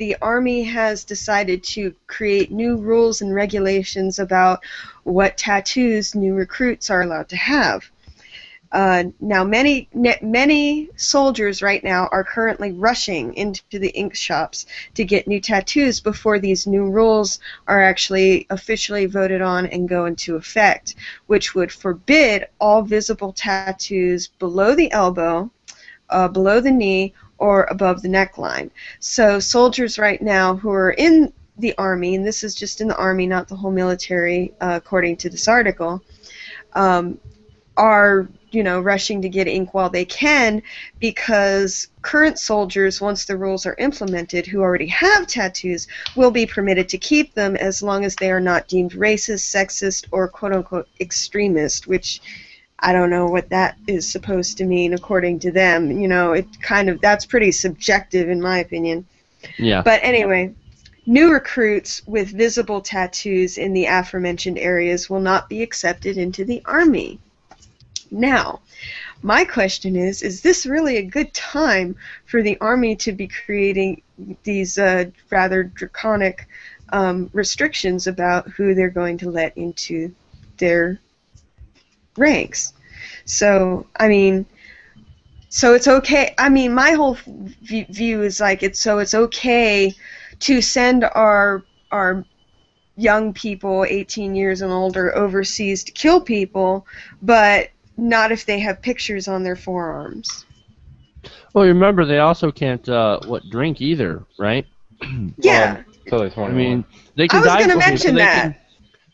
the Army has decided to create new rules and regulations about what tattoos new recruits are allowed to have. Now, many soldiers right now are currently rushing into the ink shops to get new tattoos before these new rules are actually officially voted on and go into effect, which would forbid all visible tattoos below the elbow, below the knee, or above the neckline. So soldiers right now who are in the Army, and this is just in the Army, not the whole military, according to this article, are rushing to get ink while they can, because current soldiers, once the rules are implemented, who already have tattoos, will be permitted to keep them as long as they are not deemed racist, sexist, or quote-unquote extremist, which I don't know what that is supposed to mean according to them. That's pretty subjective in my opinion. Yeah. But anyway, new recruits with visible tattoos in the aforementioned areas will not be accepted into the Army. Now, my question is this really a good time for the Army to be creating these rather draconic restrictions about who they're going to let into their ranks? So it's okay. My whole view is like it's okay to send our young people, 18 years and older, overseas to kill people, but not if they have pictures on their forearms. Well, remember, they also can't drink either, right? Yeah. So they they can I was die. going to Okay, mention so that.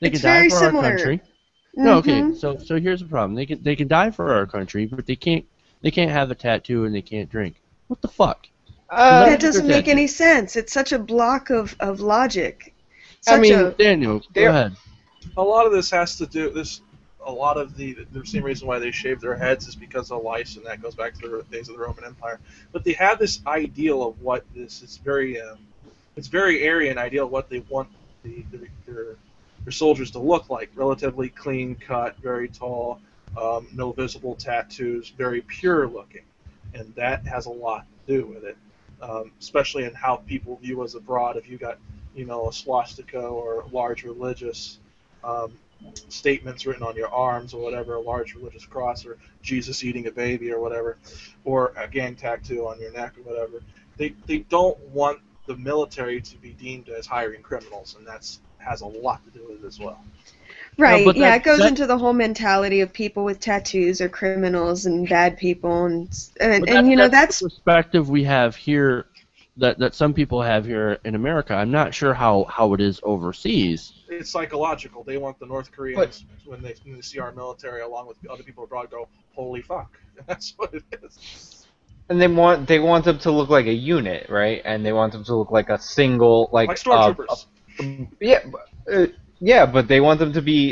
They It's can die very for similar. our country. Mm-hmm. No, okay. So here's the problem. They can die for our country, but they can't have a tattoo and they can't drink. What the fuck? That doesn't make any sense. It's such a block of logic. Daniel, go ahead. A lot of this has to do a lot of the same reason why they shave their heads is because of lice, and that goes back to the days of the Roman Empire. But they have this ideal of what this is very Aryan ideal of what they want their soldiers to look like: relatively clean cut, very tall, no visible tattoos, very pure looking, and that has a lot to do with it, especially in how people view us abroad. If you got a swastika or large religious statements written on your arms or whatever, a large religious cross, or Jesus eating a baby or whatever, or a gang tattoo on your neck or whatever, they don't want the military to be deemed as hiring criminals, and that's has a lot to do with it as well. Right, yeah, it goes into the whole mentality of people with tattoos are criminals and bad people, and that's the perspective we have here, that some people have here in America. I'm not sure how it is overseas. It's psychological. They want the North Koreans, when they see our military along with other people abroad, go, holy fuck. That's what it is. And they want them to look like a unit, right? And they want them to look like a single, like stormtroopers. But they want them to be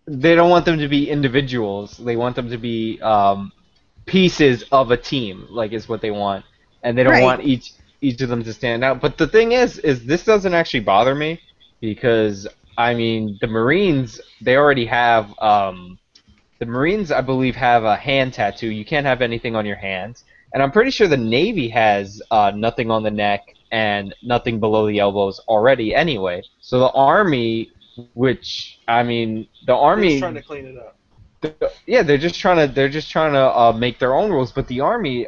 they don't want them to be individuals. They want them to be pieces of a team, is what they want. And they don't want each of them to stand out. But the thing is this doesn't actually bother me, because the Marines, they already have the Marines, I believe, have a hand tattoo. You can't have anything on your hands. And I'm pretty sure the Navy has nothing on the neck and nothing below the elbows already anyway. So the Army, the Army, they're just trying to clean it up. They're just trying to make their own rules. But the Army,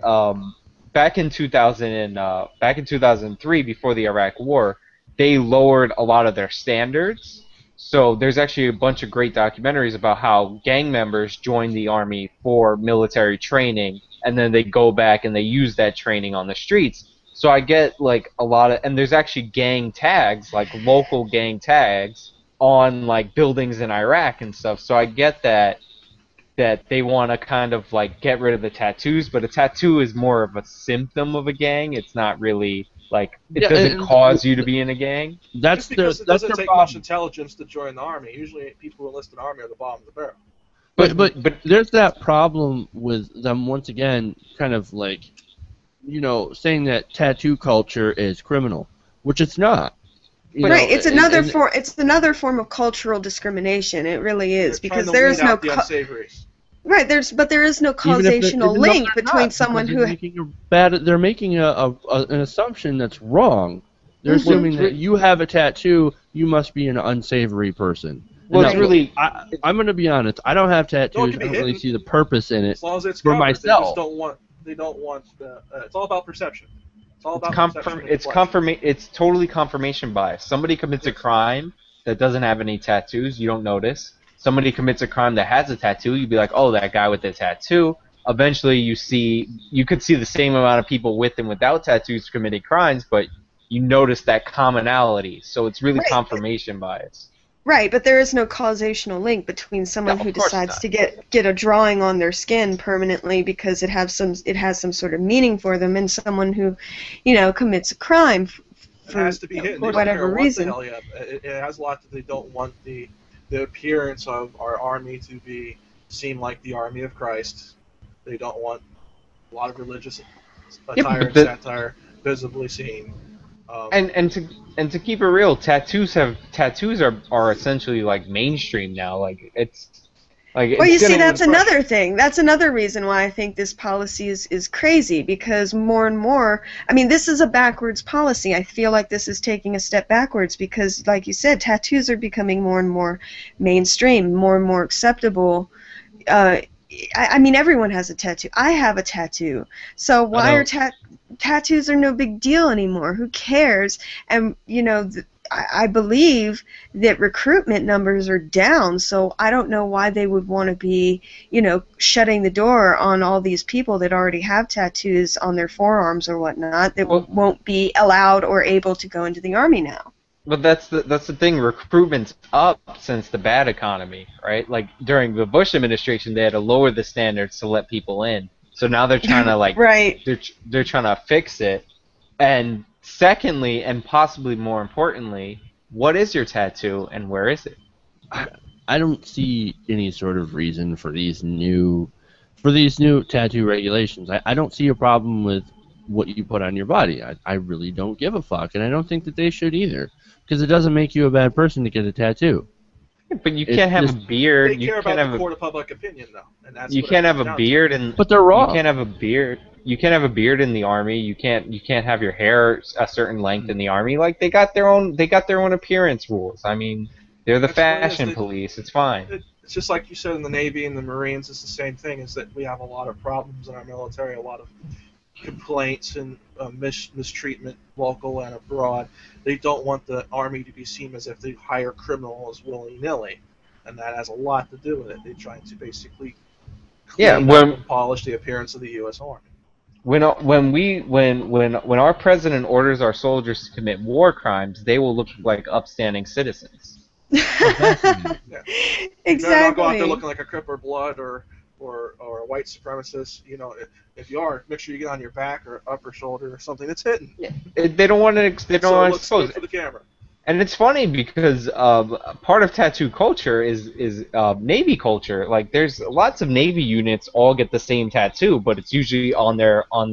back in 2003, before the Iraq War, they lowered a lot of their standards. So there's actually a bunch of great documentaries about how gang members join the Army for military training, and then they go back and they use that training on the streets. So I get a lot of, and there's actually gang tags, local gang tags on buildings in Iraq and stuff. So I get that they want to kind of get rid of the tattoos, but a tattoo is more of a symptom of a gang. It's not really it doesn't cause you to be in a gang. Just because it doesn't take much intelligence to join the Army. Usually people who enlist in the Army are the bottom of the barrel. But there's that problem with them, once again, kind of saying that tattoo culture is criminal, which it's not. It's another form of cultural discrimination. It really is, because there is no. Right, but there is no causational link between someone who they're making an assumption that's wrong. They're assuming that you have a tattoo, you must be an unsavory person. Well, it's really. I'm going to be honest. I don't have tattoos. I don't really see the purpose in it as long as it's for covered, myself. They don't want. It's all about perception. It's all about perception. It's totally confirmation bias. Somebody commits a crime that doesn't have any tattoos, you don't notice. Somebody commits a crime that has a tattoo, you'd be like, oh, that guy with the tattoo. Eventually, you could see the same amount of people with and without tattoos committing crimes, but you notice that commonality. So it's really confirmation bias. Right, but there is no causational link between someone who decides to get a drawing on their skin permanently because it has some sort of meaning for them, and someone who, commits a crime for whatever reason. It has a lot that they don't want the appearance of our army to seem like the army of Christ. They don't want a lot of religious attire and satire visibly seen. And to keep it real, tattoos are essentially like mainstream now. Like it's like. Well, you see, that's another thing. That's another reason why I think this policy is crazy, because more and more. I mean, this is a backwards policy. I feel like this is taking a step backwards because, like you said, tattoos are becoming more and more mainstream, more and more acceptable. I mean, everyone has a tattoo. I have a tattoo. So why are tattoos are no big deal anymore? Who cares? And, I believe that recruitment numbers are down, so I don't know why they would want to be, shutting the door on all these people that already have tattoos on their forearms or whatnot that won't be allowed or able to go into the Army now. But that's the thing. Recruitment's up since the bad economy, right? Like during the Bush administration, they had to lower the standards to let people in. So now they're trying to right. They're trying to fix it. And secondly, and possibly more importantly, what is your tattoo and where is it? I don't see any sort of reason for these new tattoo regulations. I don't see a problem with what you put on your body. I really don't give a fuck, and I don't think that they should either. Because it doesn't make you a bad person to get a tattoo. But you can't have a beard. They care about the court of public opinion, though, and that's you can't have a beard, but they're wrong. You can't have a beard. You can't have a beard in the Army. You can't have your hair a certain length in the Army. Like they got their own appearance rules. I mean, they're the fashion police. It's fine. It's just like you said in the Navy and the Marines. It's the same thing. Is that we have a lot of problems in our military, a lot of complaints and mistreatment, local and abroad. They don't want the Army to be seen as if they hire criminals willy-nilly, and that has a lot to do with it. They're trying to basically polish the appearance of the U.S. Army. When our president orders our soldiers to commit war crimes, they will look like upstanding citizens. Exactly. You better not go out there looking like a Crip or Blood or a white supremacist. If you are, make sure you get on your back or upper shoulder or something that's hidden. Yeah. They don't want to. They don't want to expose it for the camera. And it's funny because part of tattoo culture is Navy culture. Like there's lots of Navy units all get the same tattoo, but it's usually on their I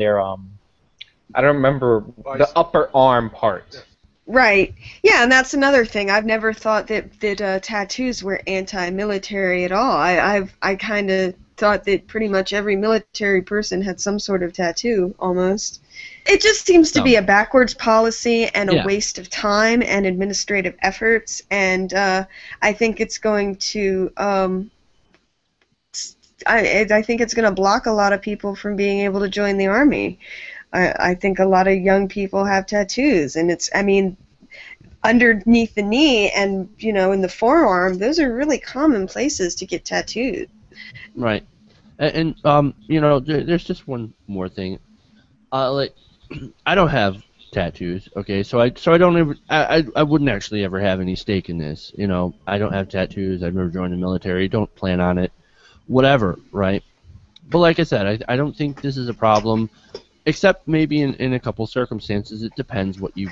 don't remember the upper arm part. Yeah. Right. Yeah, and that's another thing. I've never thought that tattoos were anti-military at all. I kind of thought that pretty much every military person had some sort of tattoo, almost. It just seems to be a backwards policy and a waste of time and administrative efforts, and I think it's going to I think it's going to block a lot of people from being able to join the Army. I think a lot of young people have tattoos, and underneath the knee and, in the forearm, those are really common places to get tattooed. Right. And there's just one more thing. I don't have tattoos, okay? So I don't ever, I wouldn't actually ever have any stake in this. I don't have tattoos. I've never joined the military. Don't plan on it. Whatever, right? But like I said, I don't think this is a problem. Except maybe in a couple circumstances, it depends what you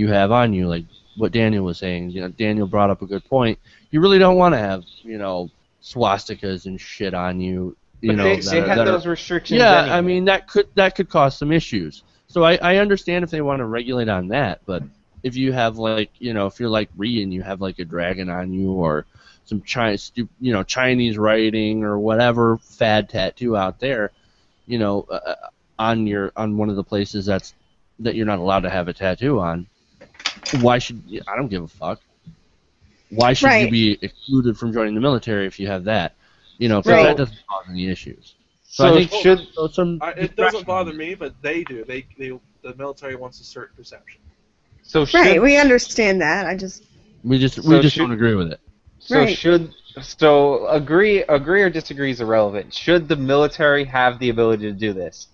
have on you. Like what Daniel was saying. Daniel brought up a good point. You really don't want to have swastikas and shit on you. But they had those restrictions. Yeah, anyway. I mean that could cause some issues. So I understand if they want to regulate on that, but if you have if you're like Ree and you have like a dragon on you or some Chinese writing or whatever fad tattoo out there, on one of the places that you're not allowed to have a tattoo on. Why should I don't give a fuck. Why should you be excluded from joining the military if you have that? Because that doesn't cause any issues. So I think it doesn't bother me, but they do. The military wants a certain perception. So we understand that. We just don't agree with it. So agree or disagree is irrelevant. Should the military have the ability to do this?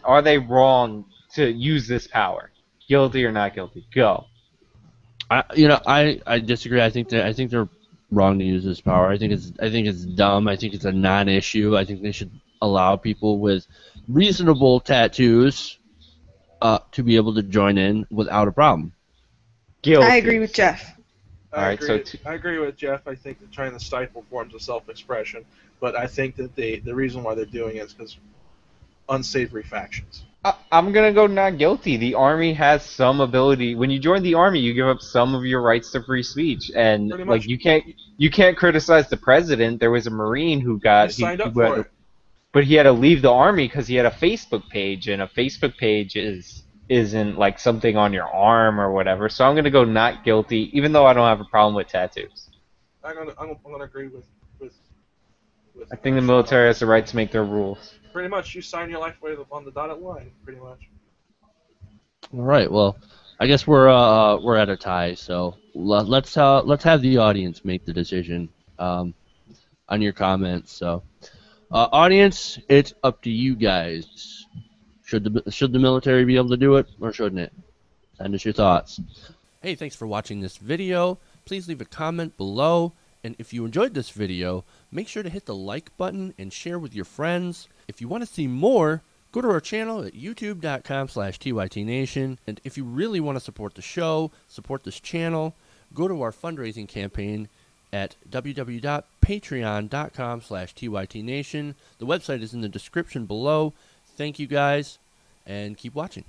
Are they wrong to use this power? Guilty or not guilty? Go. I disagree. I think they're wrong to use this power. I think it's dumb. I think it's a non-issue. I think they should allow people with reasonable tattoos to be able to join in without a problem. Guilty. I agree with Jeff. I agree with Jeff. I think they're trying to stifle forms of self-expression, but I think that the reason why they're doing it is because unsavory factions. I'm gonna go not guilty. The Army has some ability. When you join the Army, you give up some of your rights to free speech, and like you can't criticize the president. There was a Marine who signed up for it, but he had to leave the Army because he had a Facebook page, and a Facebook page isn't like something on your arm or whatever. So I'm gonna go not guilty, even though I don't have a problem with tattoos. I'm gonna agree with I think the military has the right to make their rules. Pretty much, you sign your life away on the dotted line. Pretty much. All right. Well, I guess we're at a tie. So let's have the audience make the decision on your comments. So, audience, it's up to you guys. Should the military be able to do it, or shouldn't it? Send us your thoughts. Hey, thanks for watching this video. Please leave a comment below. And if you enjoyed this video, make sure to hit the like button and share with your friends. If you want to see more, go to our channel at youtube.com/TYTNation. And if you really want to support the show, support this channel, go to our fundraising campaign at www.patreon.com/TYTNation. The website is in the description below. Thank you guys, and keep watching.